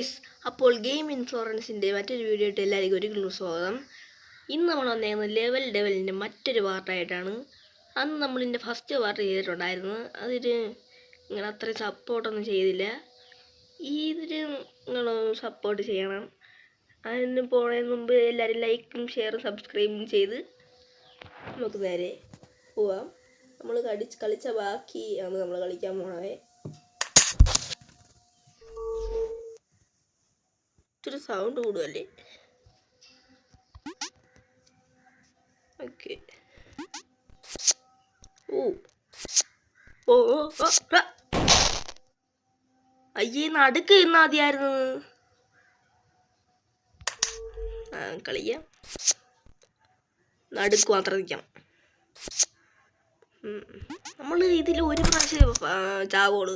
Yes, അപ്പോൾ game ഇൻഫ്ലുവൻസിൻ്റെ മറ്റൊരു video ആയിട്ട് എല്ലാവർക്കും ഒരിക്കലും സ്വാഗതം. ഇന്ന് നമ്മൾ വന്നേക്കുന്നത് ലെവൽ ഡെവലിൻ്റെ മറ്റൊരു പാർട്ടായിട്ടാണ്. അന്ന് നമ്മളിൻ്റെ ഫസ്റ്റ് പാർട്ട് ചെയ്തിട്ടുണ്ടായിരുന്നു. അതിന് നിങ്ങൾ അത്രയും സപ്പോർട്ടൊന്നും ചെയ്തില്ല. ഇതിന് നിങ്ങൾ സപ്പോർട്ട് ചെയ്യണം. അതിന് പോകുന്നതിന് മുമ്പ് എല്ലാവരും ലൈക്കും ഷെയറും സബ്സ്ക്രൈബും ചെയ്ത് നമുക്ക് നേരെ പോവാം. നമ്മൾ കളിച്ച ബാക്കിയാണ് നമ്മൾ കളിക്കാൻ പോണത്. ഇത്തിരി സൗണ്ട് കൂടുമല്ലേ? ഓക്കെ. ഓ ഓ അയ്യേ, നടുക്ക് ഇന്ന് ആദ്യമായിരുന്നു. കളിക്കാം. നടുക്ക് മാത്രം നിൽക്കണം. നമ്മൾ ഇതിൽ ഒരു പ്രാവശ്യം ചാവോള്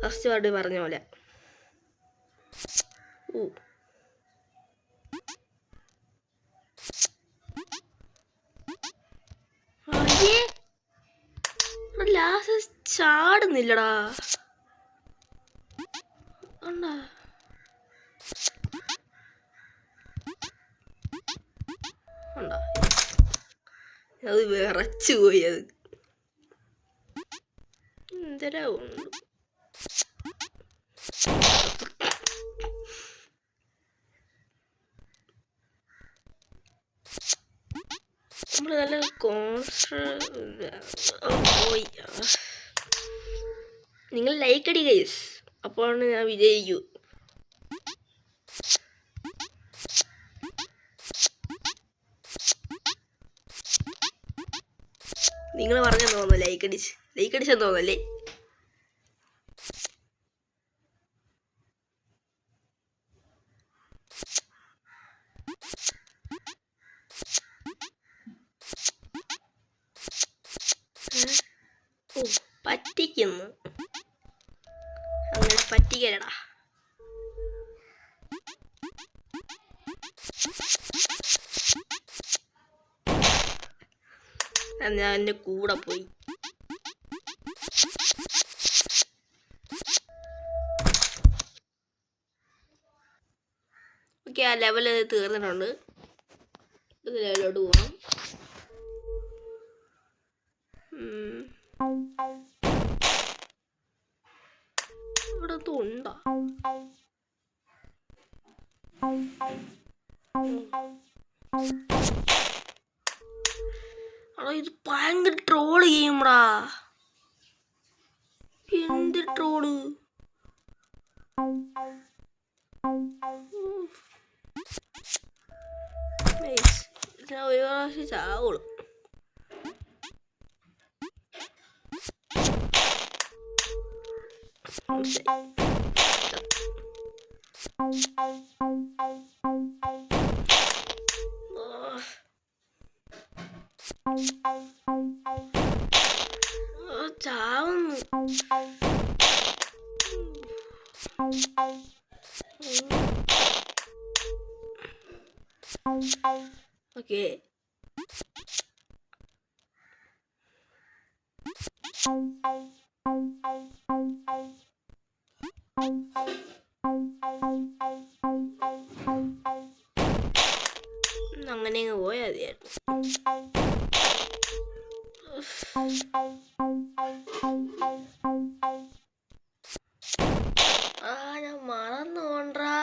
ഫസ്റ്റ് പാർട്ട് പറഞ്ഞ പോലെ. അയ്യേ, ലാസ്റ്റ് ചാടുന്നില്ലടാ. കണ്ടാ അത് വിറച്ചു പോയി. അത് എന്തരാ ഉണ്ട്. നമ്മൾ നല്ല പോയി. നിങ്ങൾ ലൈക്ക് അടി ഗൈസ്, അപ്പോഴാണ് ഞാൻ വിജയിക്കൂ. നിങ്ങൾ പറഞ്ഞെന്ന് തോന്നുന്നു ലൈക്ക് അടിച്ചെന്ന് തോന്നല്ലേ? ഓ, പറ്റിക്കുന്നു. അങ്ങനെ പറ്റിക്കലടാ. ഞാൻ എൻ്റെ കൂടെ പോയി. ഓക്കെ, ആ ലെവൽ തീർന്നിട്ടുണ്ട്. ഇത് ലെവലോട്ട് പോവാം. ഇവിടെ ഉണ്ടോ? അടാ, ഇത് ഭയങ്കര ട്രോള് ചെയ്യുമ്പടാ. എന്ത് ട്രോള്! ഞാൻ ഒരു പ്രാവശ്യം ചാവുള്ളൂ. ചാവുന്നു. ഓക്കെ, അങ്ങനെ പോയാൽ മതിയായിരുന്നു. ഞാൻ മറന്നു കൊണ്ടാ.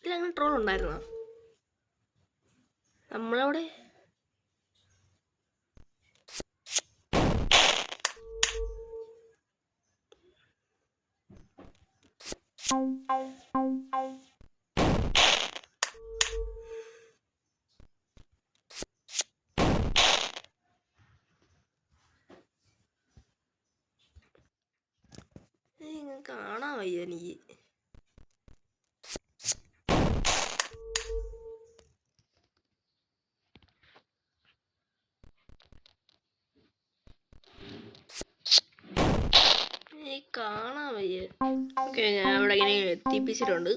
ഇതിലങ്ങനെ ട്രോൾ ഉണ്ടായിരുന്നോ നമ്മളവിടെ? കാണാൻ വയ്യ എനിക്ക്. കാണാൻ വയ്യ. ഓക്കെ, ഞാൻ അവിടെ ഇങ്ങനെ എത്തിപ്പിച്ചിട്ടുണ്ട്.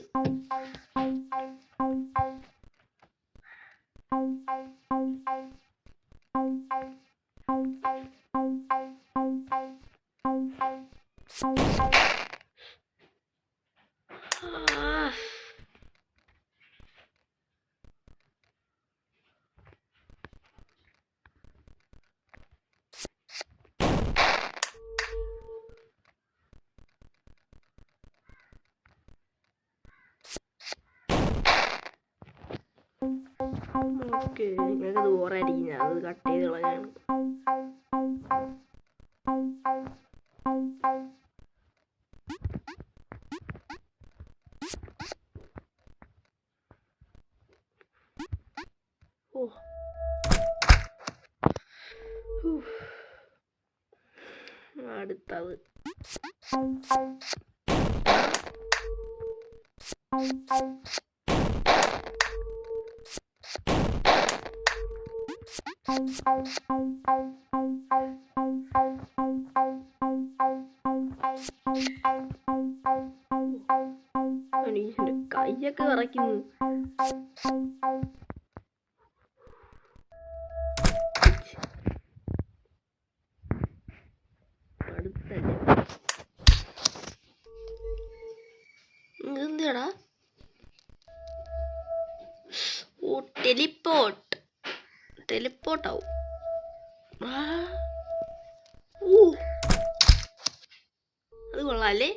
ഓക്കെ, നിങ്ങൾക്കത് ബോറായിരിക്കും, ഞാൻ അത് കട്ട് ചെയ്ത് കളഞ്ഞാണ്. അടുത്തത് കയ്യൊക്കെ വിറയ്ക്കുന്നു. എന്തിടാ? ഓ, ടെലിപ്പോർട്ടാവും. അത് കൊള്ളാല്ലേ?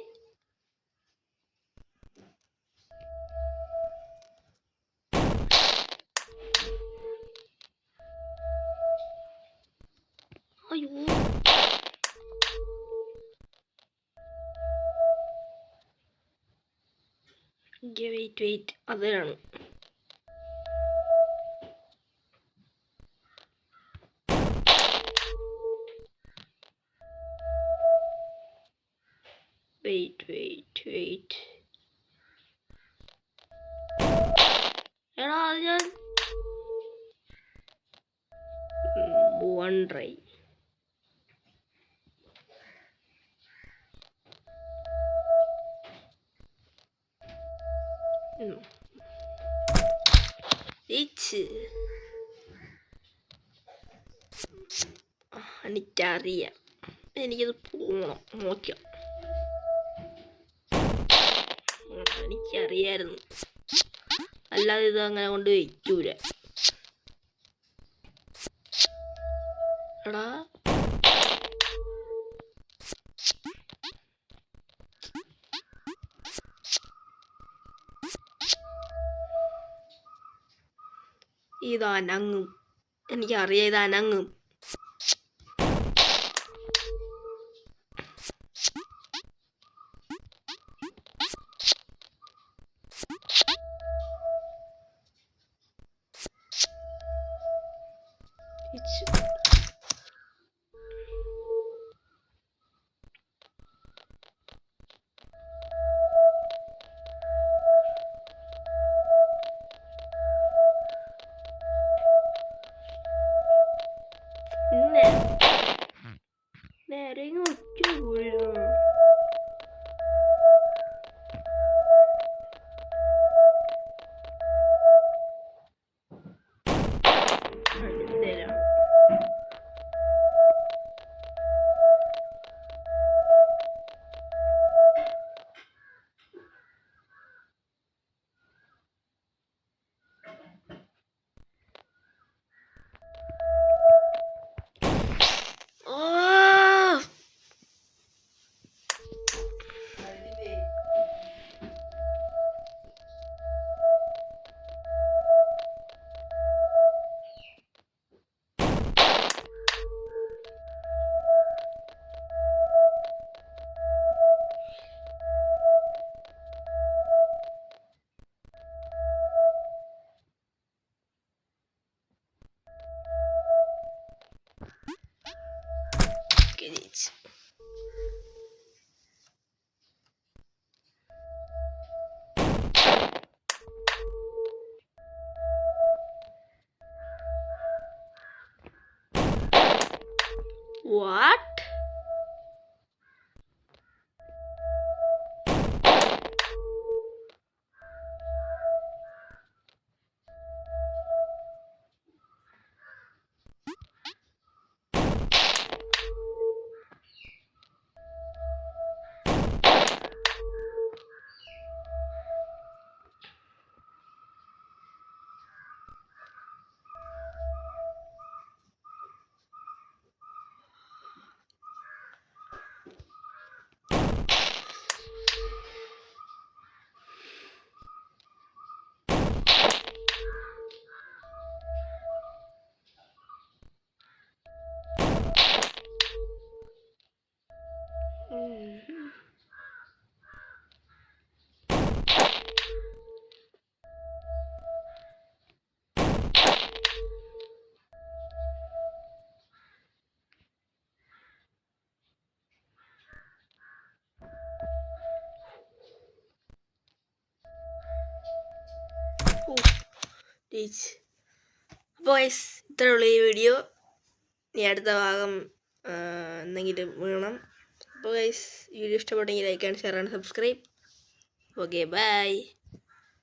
അയ്യോ, വെയിറ്റ് അതിലാണ്. വെയിറ്റ് എടാ, അത് ഞാൻ വൺ ട്രൈ. എനിക്കറിയാം, എനിക്കത് പോകണം, നോക്കാം. എനിക്കറിയായിരുന്നു, അല്ലാതെ ഇത് അങ്ങനെ കൊണ്ട് വയ്ക്കൂല. എടാ, ഇതനങ്ങും, എനിക്കറിയാം ഇതനങ്ങും. നേരെ ഒറ്റ പോയിരുന്നു. ജയിച്ചു. What? അപ്പോൾ ഗൈസ് ഇത്രയുള്ള ഈ വീഡിയോ. ഇനി അടുത്ത ഭാഗം എന്തെങ്കിലും വേണം. അപ്പോൾ ഗൈസ് വീഡിയോ ഇഷ്ടപ്പെട്ടെങ്കിൽ like and share and subscribe. Okay bye.